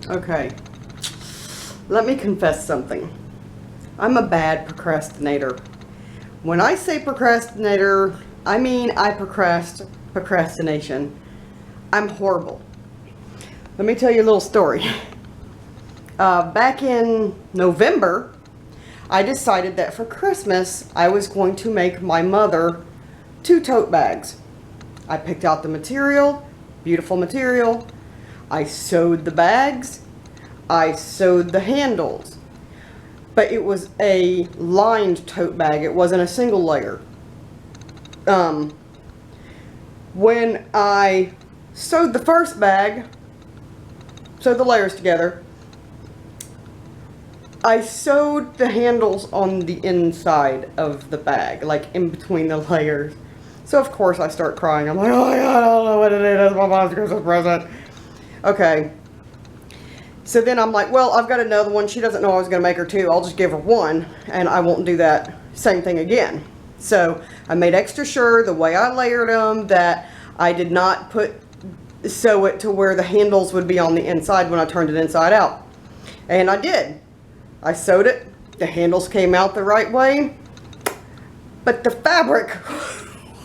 Okay, let me confess something. I'm a bad procrastinator. When I say procrastinator, I mean procrastination. I'm horrible. Let me tell you a little story. Back in November, I decided that for Christmas, I was going to make my mother 2 tote bags. I picked out the material, beautiful material. I sewed the bags. I sewed the handles. But it was a lined tote bag. It wasn't a single layer. When I sewed the first bag, sewed the layers together, I sewed the handles on the inside of the bag, like in between the layers. So of course I start crying. I'm like, oh my God, I don't know what it is. My mom's Christmas present. Okay. So then I'm like, well, I've got another one. She doesn't know I was going to make her 2. I'll just give her 1 and I won't do that same thing again. So I made extra sure the way I layered them that I did not sew it to where the handles would be on the inside when I turned it inside out. And I did. I sewed it. The handles came out the right way. But the fabric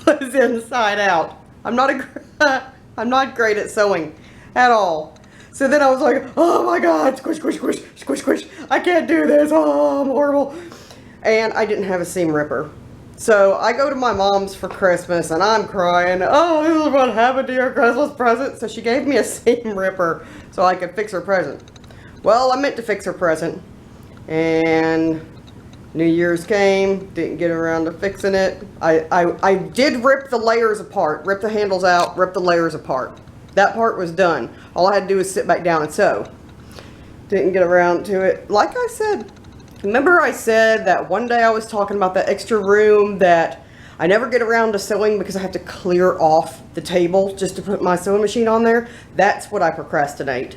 was inside out. I'm not great at sewing at all. So then I was like, oh my God, squish, squish, squish, squish, squish. I can't do this. Oh, I'm horrible. And I didn't have a seam ripper. So I go to my mom's for Christmas and I'm crying. Oh, this is what happened to your Christmas present. So she gave me a seam ripper so I could fix her present. Well, I meant to fix her present. And New Year's came, didn't get around to fixing it. I did rip the layers apart, rip the handles out, rip the layers apart. That part was done. All I had to do was sit back down and sew. Didn't get around to it. Like I said, remember I said that one day I was talking about that extra room that I never get around to sewing because I have to clear off the table just to put my sewing machine on there? That's what I procrastinate.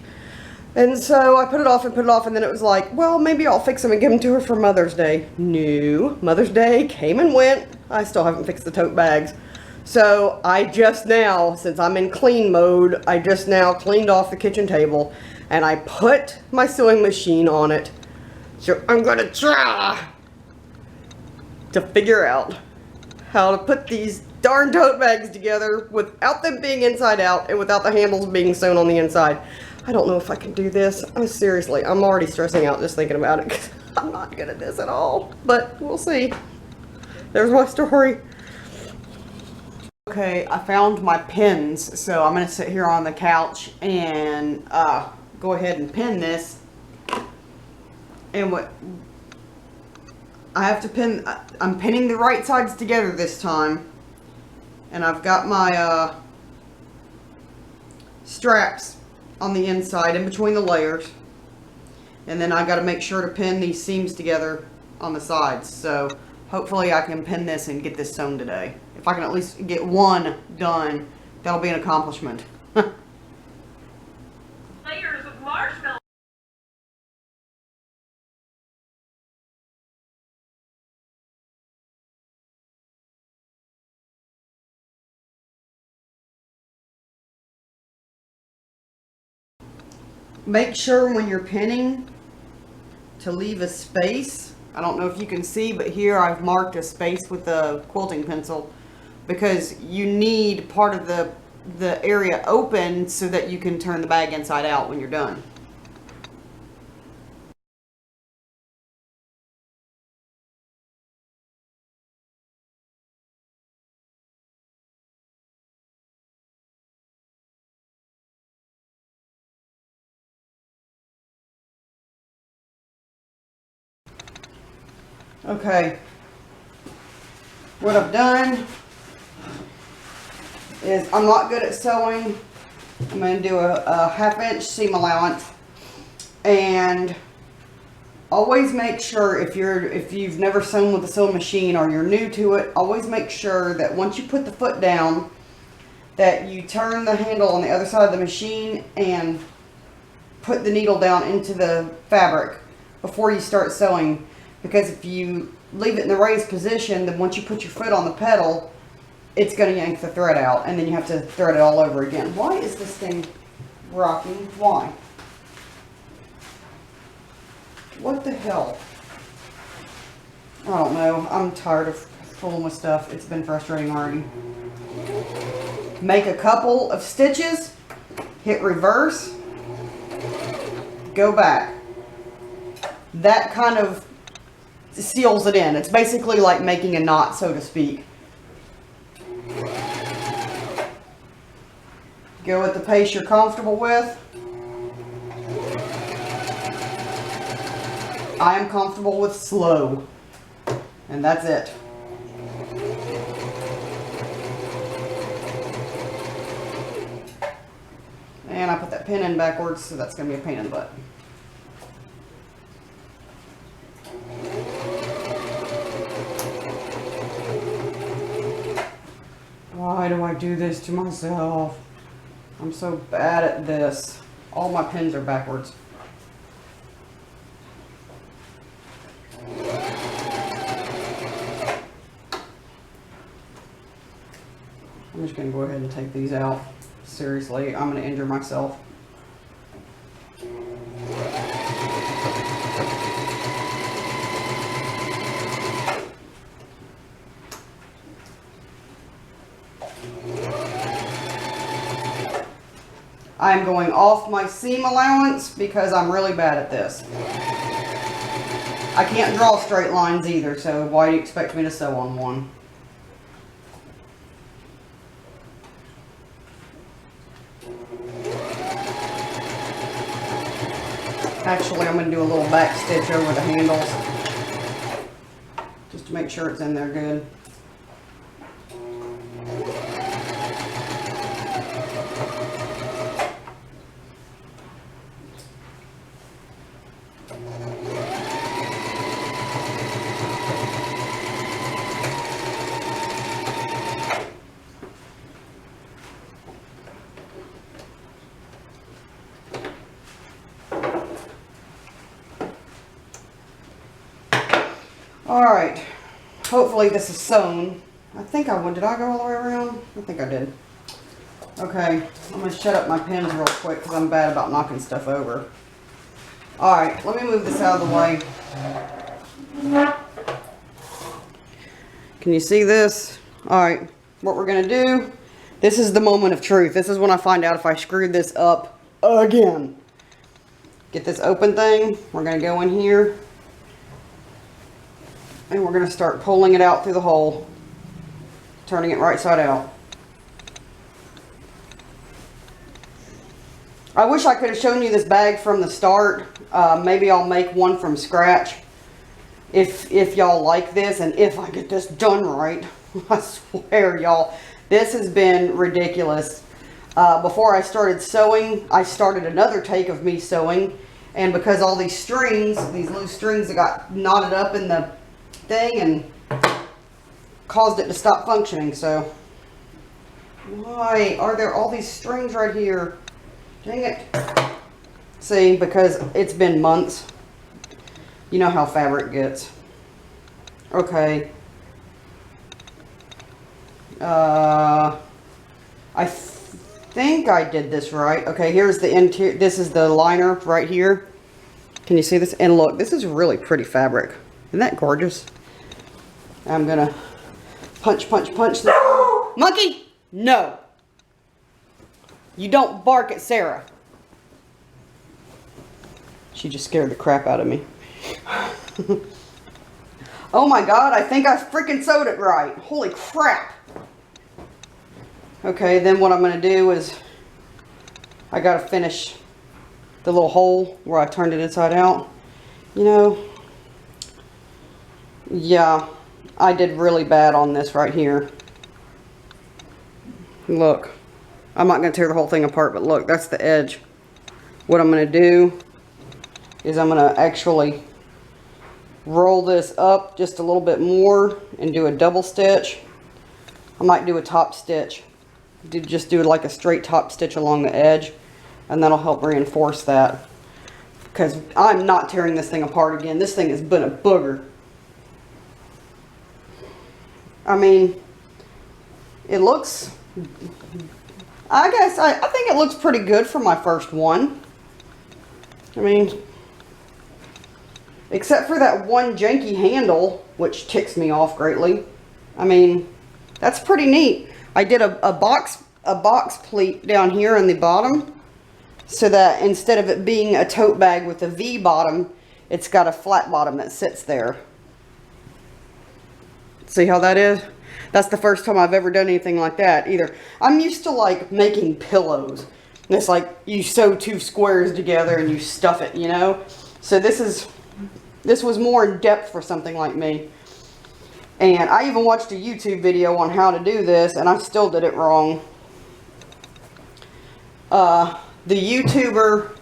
And so I put it off, and then it was like, well, maybe I'll fix them and give them to her for Mother's Day. No, Mother's Day came and went. I still haven't fixed the tote bags. So I just now, since I'm in clean mode, I just now cleaned off the kitchen table and I put my sewing machine on it. So I'm gonna try to figure out how to put these darn tote bags together without them being inside out and without the handles being sewn on the inside. I don't know if I can do this. Seriously, I'm already stressing out just thinking about it because I'm not good at this at all. But we'll see. There's my story. Okay, I found my pins, so I'm going to sit here on the couch and go ahead and pin this. And what I have to pin, I'm pinning the right sides together this time. And I've got my straps on the inside in between the layers. And then I got to make sure to pin these seams together on the sides. So hopefully I can pin this and get this sewn today. If I can at least get one done, that'll be an accomplishment. Layers of marshmallow. Make sure when you're pinning to leave a space. I don't know if you can see, but here I've marked a space with a quilting pencil because you need part of the area open so that you can turn the bag inside out when you're done. Okay, what I've done is I'm not good at sewing. I'm going to do a 1/2 inch seam allowance, and always make sure if you've never sewn with a sewing machine or you're new to it, always make sure that once you put the foot down that you turn the handle on the other side of the machine and put the needle down into the fabric before you start sewing. Because if you leave it in the raised position, then once you put your foot on the pedal, it's going to yank the thread out, and then you have to thread it all over again. Why is this thing rocking? Why? What the hell? I don't know. I'm tired of fooling with stuff. It's been frustrating already. Make a couple of stitches, hit reverse, go back. That kind of seals it in. It's basically like making a knot, so to speak. Go at the pace you're comfortable with. I am comfortable with slow. And that's it. And I put that pin in backwards, so that's going to be a pain in the butt. Why do I do this to myself? I'm so bad at this. All my pins are backwards. I'm just going to go ahead and take these out. Seriously, I'm going to injure myself. I'm going off my seam allowance because I'm really bad at this. I can't draw straight lines either, so why do you expect me to sew on one? Actually, I'm going to do a little back stitch over the handles just to make sure it's in there good. Alright, hopefully this is sewn. I think I went, did I go all the way around? I think I did. Okay, I'm going to shut up my pins real quick because I'm bad about knocking stuff over. Alright, let me move this out of the way. Can you see this? Alright, what we're going to do, this is the moment of truth. This is when I find out if I screwed this up again. Get this open thing. We're going to go in here. And we're going to start pulling it out through the hole. Turning it right side out. I wish I could have shown you this bag from the start. Maybe I'll make one from scratch. If y'all like this and if I get this done right. I swear y'all, this has been ridiculous. Before I started sewing, I started another take of me sewing. And because all these strings, these loose strings that got knotted up in the thing and caused it to stop functioning. So why are there all these strings right here? Dang it. See, because it's been months. You know how fabric gets. Okay. I think I did this right. Okay, here's the interior. This is the liner right here. Can you see this? And look, this is really pretty fabric. Isn't that gorgeous? I'm gonna punch this. Monkey! No! You don't bark at Sarah. She just scared the crap out of me. Oh my god, I think I freaking sewed it right. Holy crap. Okay, then what I'm gonna do is I gotta finish the little hole where I turned it inside out. You know, yeah, I did really bad on this right here. Look, I'm not going to tear the whole thing apart, but look, that's the edge. What I'm going to do is I'm going to actually roll this up just a little bit more and do a double stitch. I might do a top stitch. Just do like a straight top stitch along the edge, and that'll help reinforce that. Because I'm not tearing this thing apart again. This thing has been a booger. I mean, it looks, I guess, I think it looks pretty good for my first one. I mean, Except for that one janky handle, which ticks me off greatly. I mean, that's pretty neat. I did a box pleat down here in the bottom, so that instead of it being a tote bag with a V bottom, it's got a flat bottom that sits there. See how that is? That's the first time I've ever done anything like that either. I'm used to like making pillows. And it's like you sew two squares together and you stuff it, you know? So this was more in depth for something like me. And I even watched a YouTube video on how to do this, and I still did it wrong. The YouTuber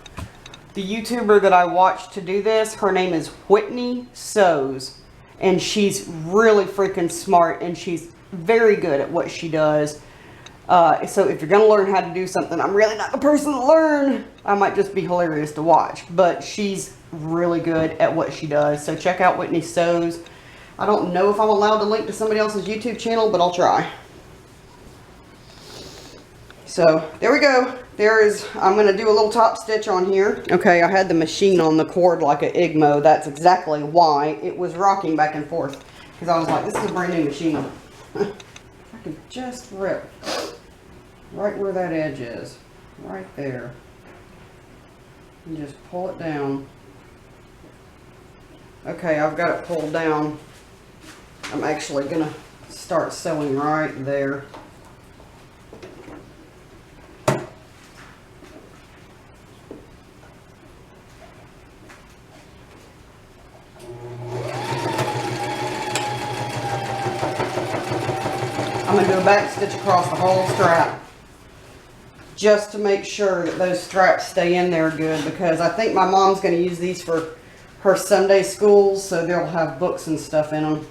that I watched to do this, her name is Whitney Sews. And she's really freaking smart, and she's very good at what she does. So if you're going to learn how to do something, I'm really not the person to learn. I might just be hilarious to watch. But she's really good at what she does. So check out Whitney Sews. I don't know if I'm allowed to link to somebody else's YouTube channel, but I'll try. So there we go. I'm going to do a little top stitch on here. Okay, I had the machine on the cord like an Igmo. That's exactly why it was rocking back and forth. Because I was like, this is a brand new machine. I could just rip right where that edge is. Right there. And just pull it down. Okay, I've got it pulled down. I'm actually going to start sewing right there. I'm going to do a back stitch across the whole strap just to make sure that those straps stay in there good, because I think my mom's going to use these for her Sunday schools, so they'll have books and stuff in them.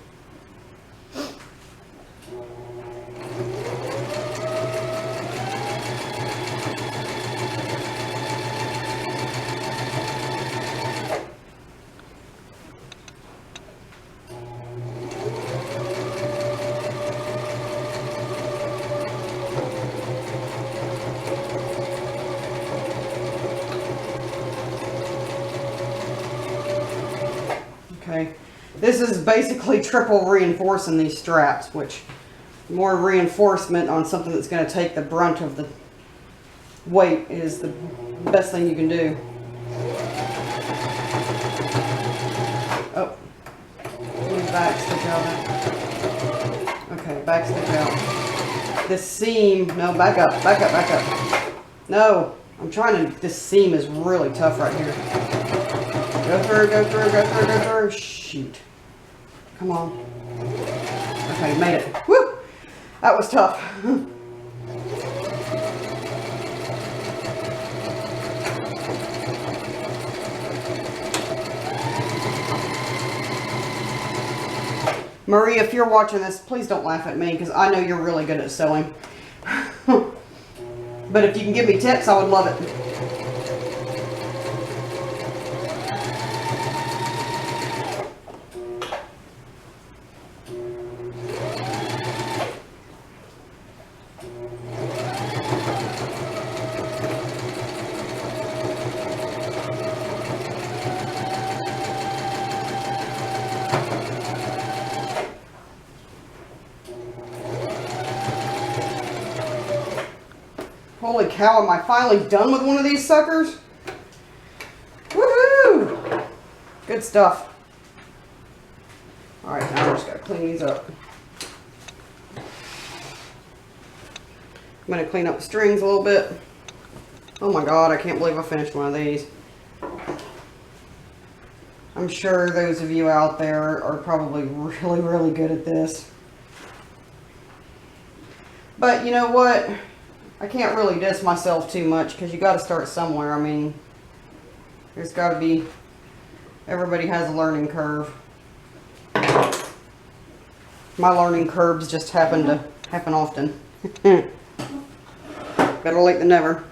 Okay, this is basically triple reinforcing these straps, which more reinforcement on something that's going to take the brunt of the weight is the best thing you can do. Oh, back stitch out. Okay, back stitch out. This seam, no, back up, back up, back up. No, I'm trying to, this seam is really tough right here. Go through, go through, go through, go through. Shoot. Come on. Okay, made it. Woo! That was tough. Marie, if you're watching this, please don't laugh at me, because I know you're really good at sewing. But if you can give me tips, I would love it. Holy cow, am I finally done with one of these suckers? Woohoo! Good stuff. Alright, now I just gotta clean these up. I'm gonna clean up the strings a little bit. Oh my god, I can't believe I finished one of these. I'm sure those of you out there are probably really, really good at this. But you know what? I can't really diss myself too much, because you got to start somewhere. I mean, there's got to be, everybody has a learning curve. My learning curves just happen to happen often. Better late than never.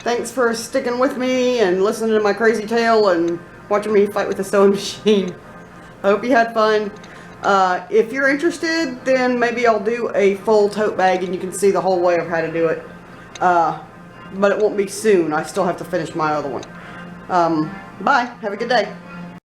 Thanks for sticking with me and listening to my crazy tale and watching me fight with the sewing machine. I hope you had fun. If you're interested, then maybe I'll do a full tote bag and you can see the whole way of how to do it. But it won't be soon. I still have to finish my other one. Bye. Have a good day.